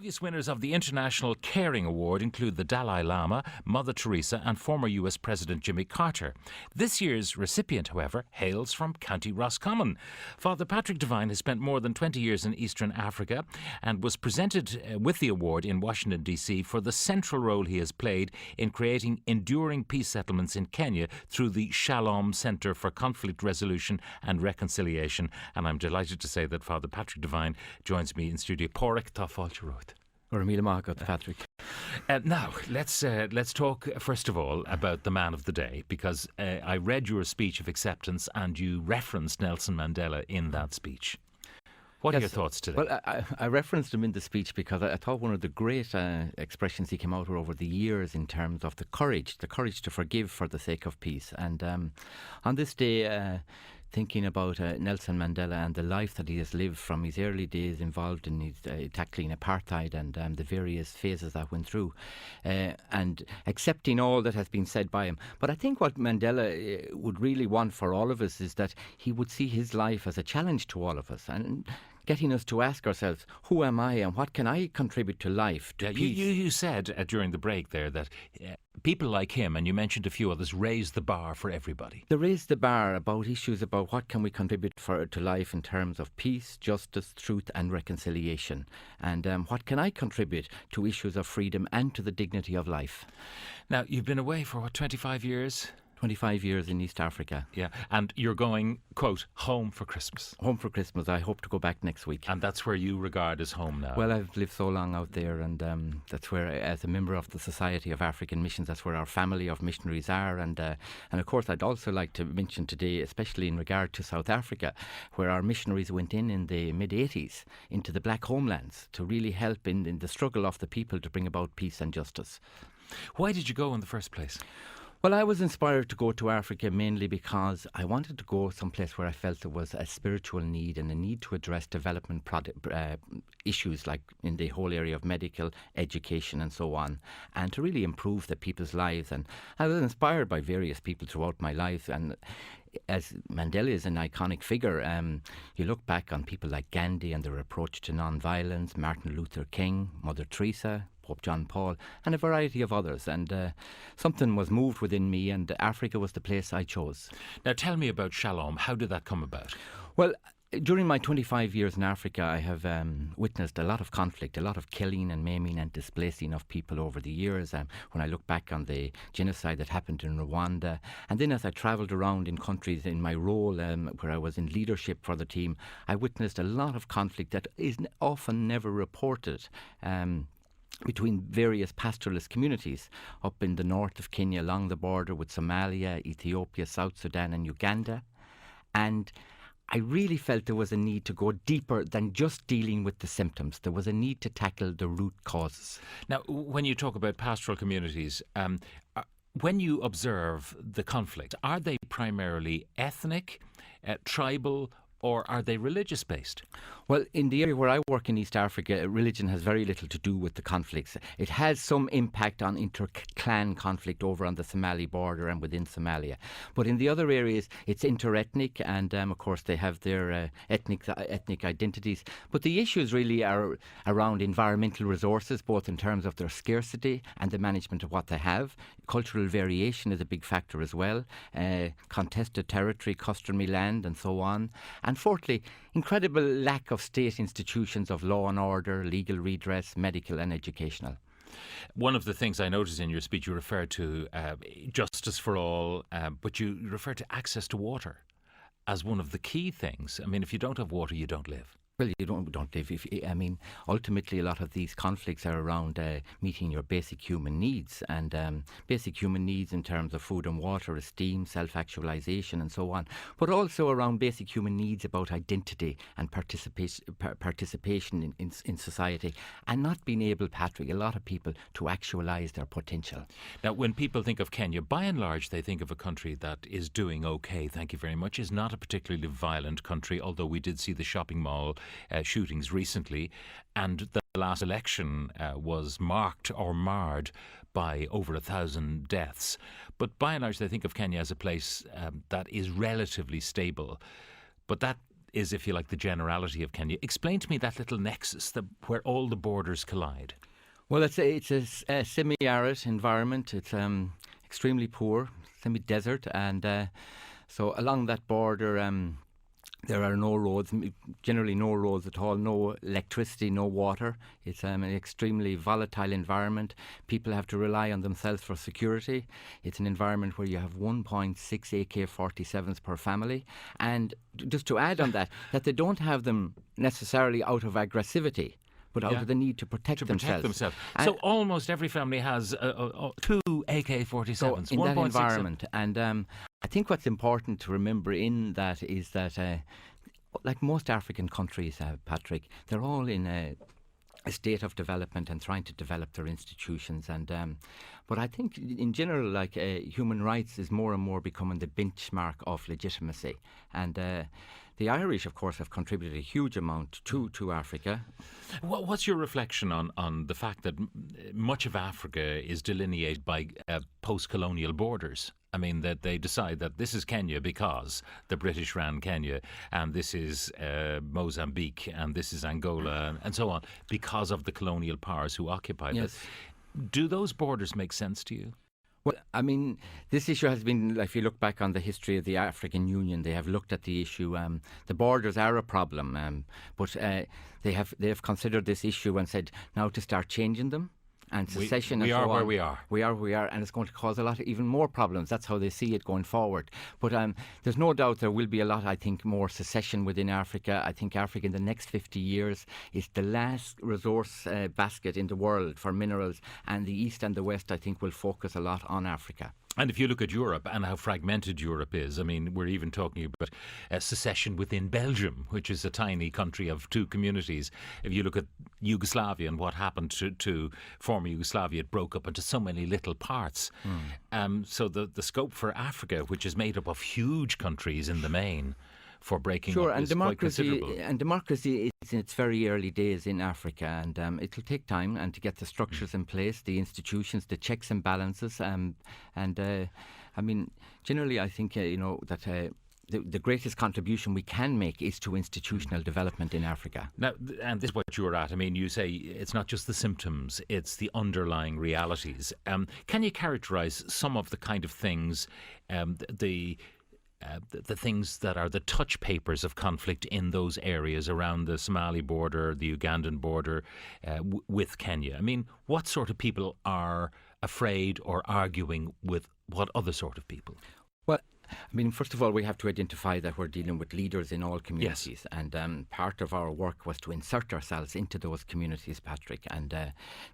Previous winners of the International Caring Award include the Dalai Lama, Mother Teresa and former US President Jimmy Carter. This year's recipient, however, hails from County Roscommon. Father Patrick Devine has spent more than 20 years in Eastern Africa and was presented with the award in Washington, D.C. for the central role he has played in creating enduring peace settlements in Kenya through the Shalom Centre for Conflict Resolution and Reconciliation. And I'm delighted to say that Father Patrick Devine joins me in studio. Porrick tá fáilte rud. Patrick. Now, let's talk first of all about the man of the day, because I read your speech of acceptance and you referenced Nelson Mandela in that speech. What are your thoughts today? Well, I referenced him in the speech because I thought one of the great expressions he came out with over the years in terms of the courage to forgive for the sake of peace. And on this day, thinking about Nelson Mandela and the life that he has lived from his early days involved in his tackling apartheid and the various phases that went through, and accepting all that has been said by him. But I think what Mandela would really want for all of us is that he would see his life as a challenge to all of us, and getting us to ask ourselves, who am I and what can I contribute to life, to peace? You said during the break there that people like him, and you mentioned a few others, raise the bar for everybody. They raise the bar about issues about what can we contribute to life in terms of peace, justice, truth and reconciliation. And what can I contribute to issues of freedom and to the dignity of life. Now, you've been away for, 25 years? 25 years in East Africa. Yeah, and you're going, quote, home for Christmas. Home for Christmas. I hope to go back next week. And that's where you regard as home now? Well, I've lived so long out there, and that's where, as a member of the Society of African Missions, that's where our family of missionaries are. And of course, I'd also like to mention today, especially in regard to South Africa, where our missionaries went in the mid-80s into the black homelands to really help in the struggle of the people to bring about peace and justice. Why did you go in the first place? Well, I was inspired to go to Africa mainly because I wanted to go someplace where I felt there was a spiritual need and a need to address development issues like in the whole area of medical, education and so on, and to really improve the people's lives. And I was inspired by various people throughout my life, and as Mandela is an iconic figure, you look back on people like Gandhi and their approach to non-violence, Martin Luther King, Mother Teresa, Pope John Paul, and a variety of others. And something was moved within me, and Africa was the place I chose. Now tell me about Shalom. How did that come about? Well, during my 25 years in Africa, I have witnessed a lot of conflict, a lot of killing and maiming and displacing of people over the years. When I look back on the genocide that happened in Rwanda, and then as I travelled around in countries in my role where I was in leadership for the team, I witnessed a lot of conflict that is often never reported. Between various pastoralist communities up in the north of Kenya, along the border with Somalia, Ethiopia, South Sudan and Uganda. And I really felt there was a need to go deeper than just dealing with the symptoms. There was a need to tackle the root causes. Now, when you talk about pastoral communities, when you observe the conflict, are they primarily ethnic, tribal, or are they religious-based? Well, in the area where I work in East Africa, religion has very little to do with the conflicts. It has some impact on inter-clan conflict over on the Somali border and within Somalia. But in the other areas, it's inter-ethnic, and of course they have their ethnic identities. But the issues really are around environmental resources, both in terms of their scarcity and the management of what they have. Cultural variation is a big factor as well. Contested territory, customary land and so on. And fourthly, incredible lack of state institutions of law and order, legal redress, medical and educational. One of the things I noticed in your speech, you referred to justice for all, but you referred to access to water as one of the key things. I mean, if you don't have water, you don't live. Well, you don't live. Ultimately, a lot of these conflicts are around meeting your basic human needs, and basic human needs in terms of food and water, esteem, self-actualization, and so on. But also around basic human needs about identity and participation in society, and not being able, Patrick, a lot of people to actualize their potential. Now, when people think of Kenya, by and large, they think of a country that is doing okay. Thank you very much. Is not a particularly violent country, although we did see the shopping mall shootings recently, and the last election was marked or marred by over 1,000 deaths. But by and large, they think of Kenya as a place that is relatively stable. But that is, if you like, the generality of Kenya. Explain to me that little nexus where all the borders collide. Well, it's a semi-arid environment. It's extremely poor, semi-desert, and so along that border, there are no roads, generally no roads at all, no electricity, no water. It's an extremely volatile environment. People have to rely on themselves for security. It's an environment where you have 1.6 AK-47s per family. And just to add on that they don't have them necessarily out of aggressivity, but out of the need to protect themselves. So almost every family has 2 AK-47s. So in that environment. And I think what's important to remember in that is that, like most African countries, Patrick, they're all in a state of development and trying to develop their institutions. And but I think in general, like human rights is more and more becoming the benchmark of legitimacy. And the Irish, of course, have contributed a huge amount to Africa. What's your reflection on the fact that much of Africa is delineated by post-colonial borders? I mean, that they decide that this is Kenya because the British ran Kenya, and this is Mozambique, and this is Angola, and so on, because of the colonial powers who occupied it. Do those borders make sense to you? Well, I mean, this issue has been, if you look back on the history of the African Union, they have looked at the issue. The borders are a problem, but they have considered this issue and said now to start changing them. And secession we and are so where on. we are. We are where we are, and it's going to cause a lot of even more problems. That's how they see it going forward. But there's no doubt there will be a lot, I think, more secession within Africa. I think Africa in the next 50 years is the last resource basket in the world for minerals, and the East and the West, I think, will focus a lot on Africa. And if you look at Europe and how fragmented Europe is, I mean, we're even talking about secession within Belgium, which is a tiny country of 2 communities. If you look at Yugoslavia and what happened to former Yugoslavia, it broke up into so many little parts. So the scope for Africa, which is made up of huge countries in the main, for breaking up and is quite considerable. And democracy is in its very early days in Africa, and it'll take time and to get the structures in place, the institutions, the checks and balances. I mean, generally, I think that. The greatest contribution we can make is to institutional development in Africa. Now, and this is what you're at. I mean, you say it's not just the symptoms, it's the underlying realities. Can you characterise some of the kind of things, the things that are the touch papers of conflict in those areas around the Somali border, the Ugandan border, with Kenya? I mean, what sort of people are afraid or arguing with what other sort of people? Well, I mean, first of all, we have to identify that we're dealing with leaders in all communities. Yes. And part of our work was to insert ourselves into those communities, Patrick, and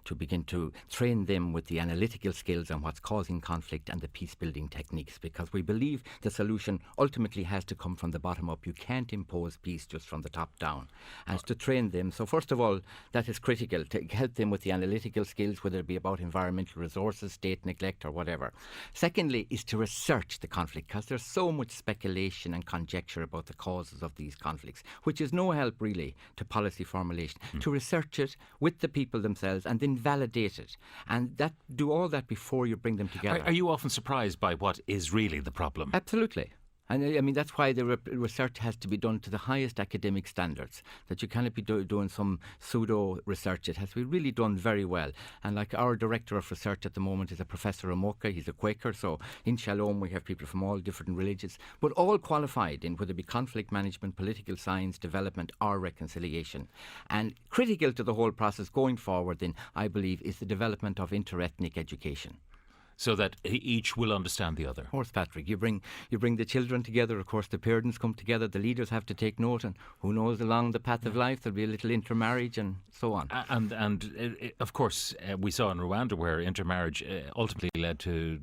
to begin to train them with the analytical skills on what's causing conflict and the peace-building techniques, because we believe the solution ultimately has to come from the bottom up. You can't impose peace just from the top down. And it's to train them. So first of all, that is critical, to help them with the analytical skills, whether it be about environmental resources, state neglect or whatever. Secondly is to research the conflict, because there's so much speculation and conjecture about the causes of these conflicts, which is no help really to policy formulation. To research it with the people themselves and then validate it, and do all that before you bring them together. Are you often surprised by what is really the problem? Absolutely. And I mean, that's why the research has to be done to the highest academic standards, that you cannot be doing some pseudo research. It has to be really done very well. And like our director of research at the moment is a Professor Amoka. He's a Quaker. So in Shalom, we have people from all different religions, but all qualified in whether it be conflict management, political science, development or reconciliation. And critical to the whole process going forward then, I believe, is the development of interethnic education. So that each will understand the other. Of course, Patrick. You bring the children together. Of course, the parents come together. The leaders have to take note, and who knows, along the path of life there'll be a little intermarriage and so on. And of course, we saw in Rwanda where intermarriage ultimately led to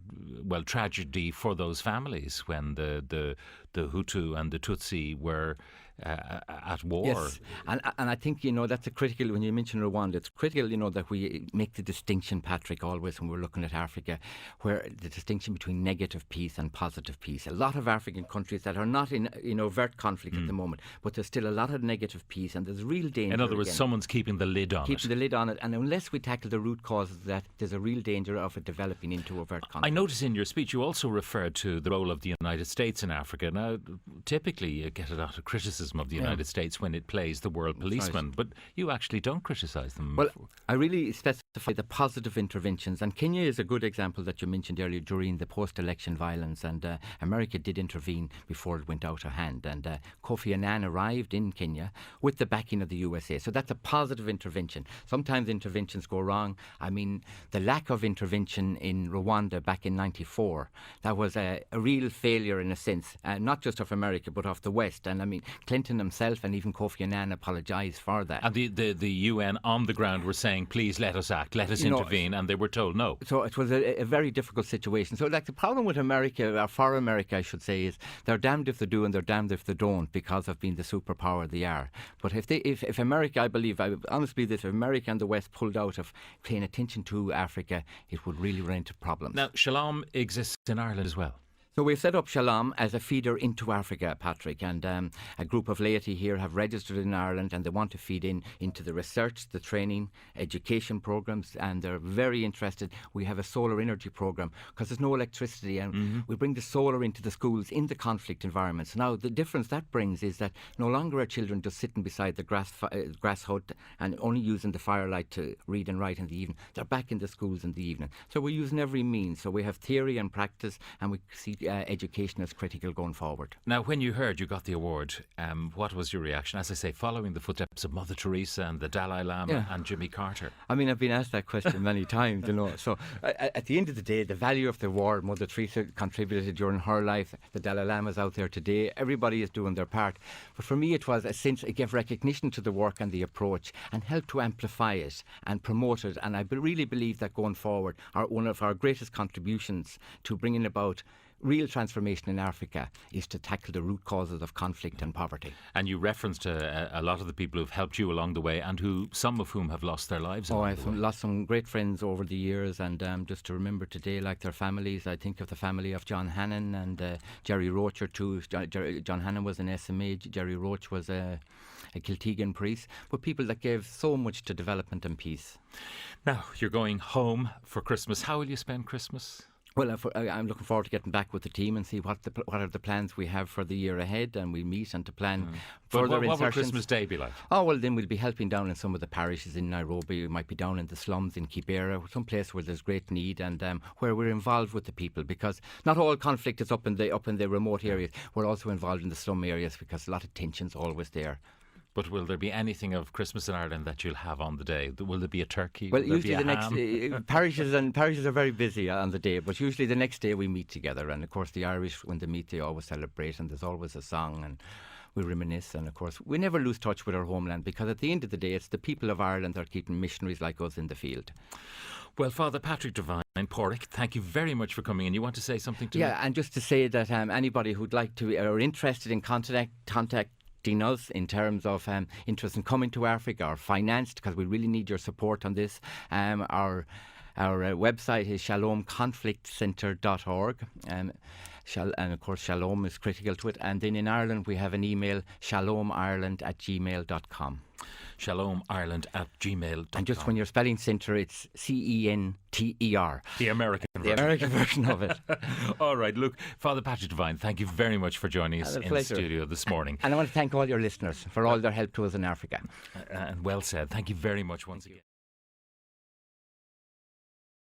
tragedy for those families when the Hutu and the Tutsi were at war. Yes, and I think, that's a critical, when you mention Rwanda, it's critical, that we make the distinction, Patrick, always when we're looking at Africa, where the distinction between negative peace and positive peace. A lot of African countries that are not in overt conflict at the moment, but there's still a lot of negative peace, and there's real danger. In other words, someone's keeping the lid on it. Keeping the lid on it, and unless we tackle the root causes of that, there's a real danger of it developing into overt conflict. I notice in your speech you also referred to the role of the United States in Africa. Now, typically you get a lot of criticism criticism of the United States when it plays the world policeman, but you actually don't criticise them. Well, I really specify the positive interventions, and Kenya is a good example that you mentioned earlier during the post-election violence, and America did intervene before it went out of hand, and Kofi Annan arrived in Kenya with the backing of the USA. So that's a positive intervention. Sometimes interventions go wrong. I mean, the lack of intervention in Rwanda back in '94, that was a real failure in a sense, not just of America but of the West. And I mean, Clinton himself and even Kofi Annan apologised for that. And the UN on the ground were saying, please let us act, let us intervene, and they were told no. So it was a very difficult situation. So like the problem with America, or for America I should say, is they're damned if they do and they're damned if they don't, because of being the superpower they are. But if America, I honestly believe that if America and the West pulled out of paying attention to Africa, it would really run into problems. Now, Shalom exists in Ireland as well. So we've set up Shalom as a feeder into Africa, Patrick, and a group of laity here have registered in Ireland, and they want to feed into the research, the training, education programmes, and they're very interested. We have a solar energy programme because there's no electricity, and we bring the solar into the schools in the conflict environments. Now, the difference that brings is that no longer are children just sitting beside the grass hut and only using the firelight to read and write in the evening. They're back in the schools in the evening. So we're using every means. So we have theory and practice, and we see education is critical going forward. Now, when you heard you got the award, what was your reaction? As I say, following the footsteps of Mother Teresa and the Dalai Lama and Jimmy Carter. I mean, I've been asked that question many times, you know. So at the end of the day, the value of the award, Mother Teresa contributed during her life. The Dalai Lama's out there today. Everybody is doing their part. But for me, it was a sense, it gave recognition to the work and the approach and helped to amplify it and promote it. And I really believe that going forward, one of our greatest contributions to bringing about real transformation in Africa is to tackle the root causes of conflict and poverty. And you referenced a lot of the people who've helped you along the way, and some of whom have lost their lives. I've lost some great friends over the years, and just to remember today, like their families, I think of the family of John Hannon and Jerry Roach or two. John Hannon was an SMA, Jerry Roach was a Kiltegan priest, but people that gave so much to development and peace. Now, you're going home for Christmas. How will you spend Christmas? Well, I'm looking forward to getting back with the team and see what are the plans we have for the year ahead, and we meet and to plan further insertions. What will Christmas Day be like? Oh, well, then we'll be helping down in some of the parishes in Nairobi. We might be down in the slums in Kibera, some place where there's great need, and where we're involved with the people, because not all conflict is up in the remote areas. We're also involved in the slum areas because a lot of tension's always there. But will there be anything of Christmas in Ireland that you'll have on the day? Will there be a turkey? Well, usually the next parishes are very busy on the day, but usually the next day we meet together. And of course, the Irish, when they meet, they always celebrate, and there's always a song, and we reminisce. And of course, we never lose touch with our homeland, because at the end of the day, it's the people of Ireland that are keeping missionaries like us in the field. Well, Father Patrick Devine, Porrick, thank you very much for coming in. You want to say something to me? Yeah, and just to say that anybody who'd like to or interested in contact us in terms of interest in coming to Africa or financed, because we really need your support on this. Our website is shalomconflictcentre.org, and of course Shalom is critical to it. And then in Ireland we have an email, shalomireland@gmail.com. shalomireland@gmail.com. And just when you're spelling centre, it's CENTER. The American version. The American version of it. All right, look, Father Patrick Devine, thank you very much for joining us in the studio this morning. And I want to thank all your listeners for all their help to us in Africa. And well said. Thank you very much once again.